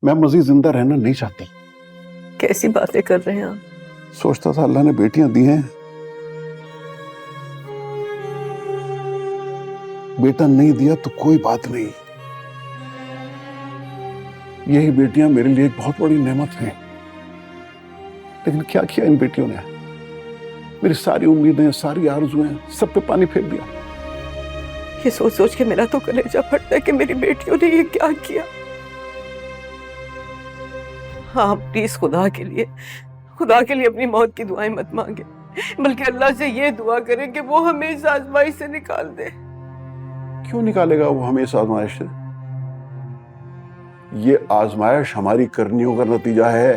मैं मजीद जिंदा रहना नहीं चाहती। कैसी बातें कर रहे हैं आप? सोचता था अल्लाह ने बेटियां दी हैं, बेटा नहीं दिया तो कोई बात नहीं। यही बेटियां मेरे लिए एक बहुत बड़ी नेमत हैं। लेकिन क्या किया इन बेटियों ने? मेरी सारी उम्मीदें, सारी आरज़ुएं सब पे पानी फेर दिया। ये सोच सोच के मेरा तो कलेजा फटता है कि मेरी बेटियों ने ये क्या किया। हाँ प्लीज खुदा के लिए अपनी मौत की दुआएं मत मांगे, बल्कि अल्लाह से ये दुआ करें कि वो हमें इस आजमाइश से निकाल दे। क्यों निकालेगा वो हमें इस आजमाइश से? ये आजमाइश हमारी करनियों का नतीजा है।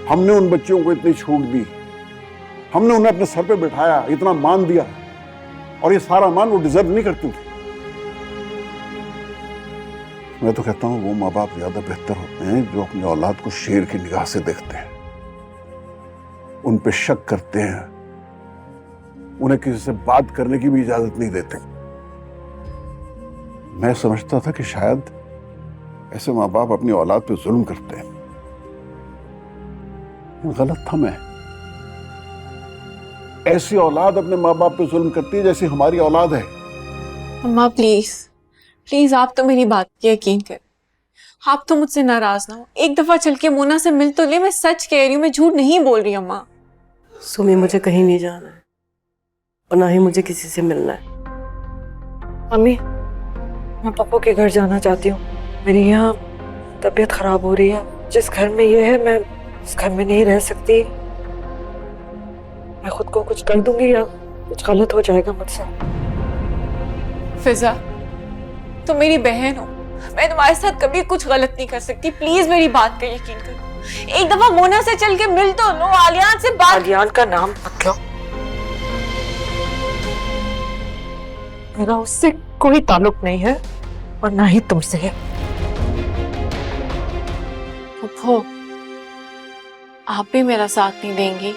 हमने उन बच्चों को इतनी छूट दी, हमने उन्हें अपने सर पे बिठाया, इतना मान दिया, और ये सारा मान वो डिजर्व नहीं करती थी। मैं तो कहता हूं वो माँ बाप ज्यादा बेहतर होते हैं जो अपनी औलाद को शेर की निगाह से देखते हैं, उन पे शक करते हैं, उन्हें किसी से बात करने की भी इजाजत नहीं देते। मैं समझता था कि शायद ऐसे माँ बाप अपनी औलाद पे जुल्म करते हैं। गलत था मैं। ऐसी औलाद अपने माँ बाप पे जुल्म करती है जैसी हमारी औलाद है। अम्मा प्लीज प्लीज, आप तो मेरी बात पे यकीन कर। आप तो मुझसे नाराज ना हो। एक दफा चल के मोना से मिल तो ले। मैं सच कह रही हूँ, मैं झूठ नहीं बोल रही अम्मा। सुमी, मुझे कहीं नहीं जाना है और ना ही मुझे किसी से मिलना है। मम्मी, मैं पप्पू के घर जाना चाहती हूँ। मेरी यहाँ तबीयत खराब हो रही है। जिस घर में ये है मैं उस घर में नहीं रह सकती। मैं खुद को कुछ कर दूंगी या कुछ गलत हो जाएगा मुझसे। फिजा, तुम मेरी बहन हो, मैं तुम्हारे साथ कभी कुछ गलत नहीं कर सकती। प्लीज मेरी बात का यकीन करो। एक दफा मोना से चल के मिल तो लो, आलियान से बात। आलियान का नाम मत लो। मेरा उससे कोई ताल्लुक नहीं है और ना ही तुमसे है। फुप्पो, आप भी मेरा साथ नहीं देंगी?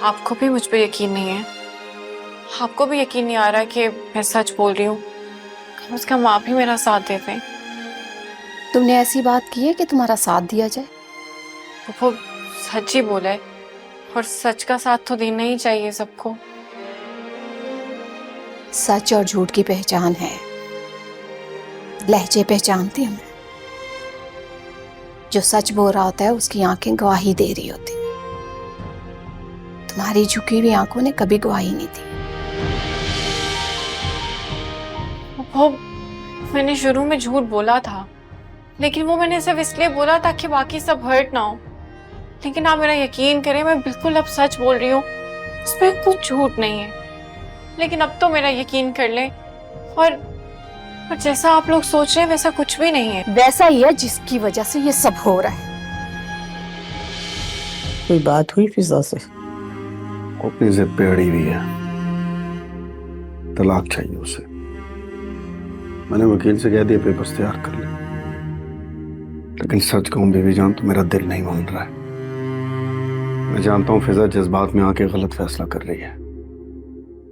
आपको भी मुझ पे यकीन नहीं है? आपको भी यकीन नहीं आ रहा कि मैं सच बोल रही हूँ? कम से कम आप ही मेरा साथ देते हैं। तुमने ऐसी बात की है कि तुम्हारा साथ दिया जाए? फुप्पो सच ही बोला है, और सच का साथ तो देना ही चाहिए सबको। सच और झूठ की पहचान है, लहजे पहचानती हूँ मैं। जो सच बोल रहा होता है उसकी आंखें गवाही दे रही होती। तुम्हारी झुकी हुई आंखों ने कभी गवाही नहीं दी। वो मैंने शुरू में झूठ बोला था, लेकिन वो मैंने सिर्फ इसलिए बोला ताकि बाकी सब हर्ट ना हो। लेकिन आप मेरा यकीन करें, मैं बिल्कुल अब सच बोल रही हूँ, उसमें कुछ झूठ नहीं है। लेकिन अब तो मेरा यकीन कर ले, और जैसा आप लोग सोच रहे हैं वैसा कुछ भी नहीं है। वैसा ही है जिसकी वजह से ये सब हो रहा है। कोई बात हुई फिजा से? अपनी जिद पे अड़ी हुई है, तलाक चाहिए उसे। मैंने वकील से कह दिया पेपर्स तैयार कर ले, लेकिन सच कहूं बीवी जान तो मेरा दिल नहीं मान रहा है। मैं जानता हूं फिजा जज्बात में आके गलत फैसला कर रही है।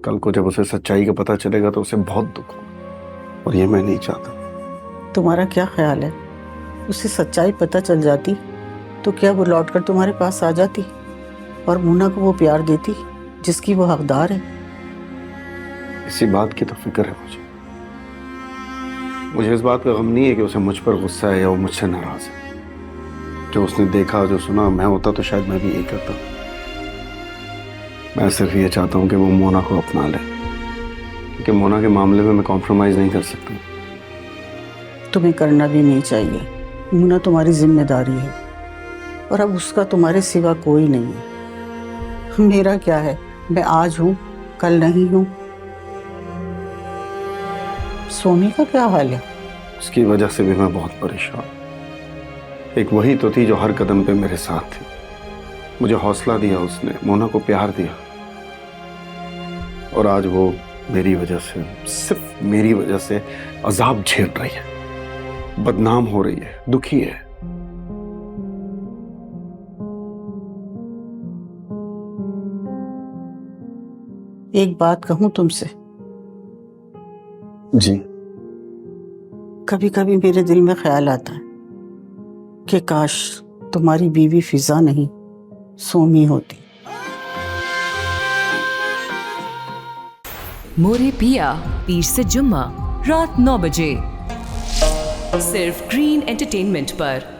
कल को जब उसे सच्चाई का पता चलेगा तो उसे बहुत दुख होगा, और ये मैं नहीं चाहता। तुम्हारा क्या ख्याल है, उसे सच्चाई पता चल जाती तो क्या वो लौटकर तुम्हारे पास आ जाती और मुन्ना को वो प्यार देती जिसकी वो हकदार है? इसी बात की तो फिक्र है मुझे इस बात का गम नहीं है कि उसे मुझ पर गुस्सा है या वो मुझसे नाराज है। जो उसने देखा, जो सुना, मैं होता तो शायद मैं भी यही करता। मैं सिर्फ ये चाहता हूँ कि वो मोना को अपना ले, क्योंकि मोना के मामले में मैं कॉम्प्रोमाइज नहीं कर सकता। तुम्हें करना भी नहीं चाहिए। मुन्ना तुम्हारी जिम्मेदारी है और अब उसका तुम्हारे सिवा कोई नहीं है। मेरा क्या है, मैं आज हूँ कल नहीं हूँ। सोनी का क्या हाल है? उसकी वजह से भी मैं बहुत परेशान। एक वही तो थी जो हर कदम पे मेरे साथ थी। मुझे हौसला दिया उसने, मोना को प्यार दिया, और आज वो मेरी वजह से, सिर्फ मेरी वजह से अजाब झेल रही है, बदनाम हो रही है, दुखी है। एक बात कहूँ तुमसे? जी। कभी कभी मेरे दिल में ख्याल आता है कि काश तुम्हारी बीवी फिजा नहीं सोमी होती। मोरे पिया पीर से जुम्मा रात 9 बजे सिर्फ ग्रीन एंटरटेनमेंट पर।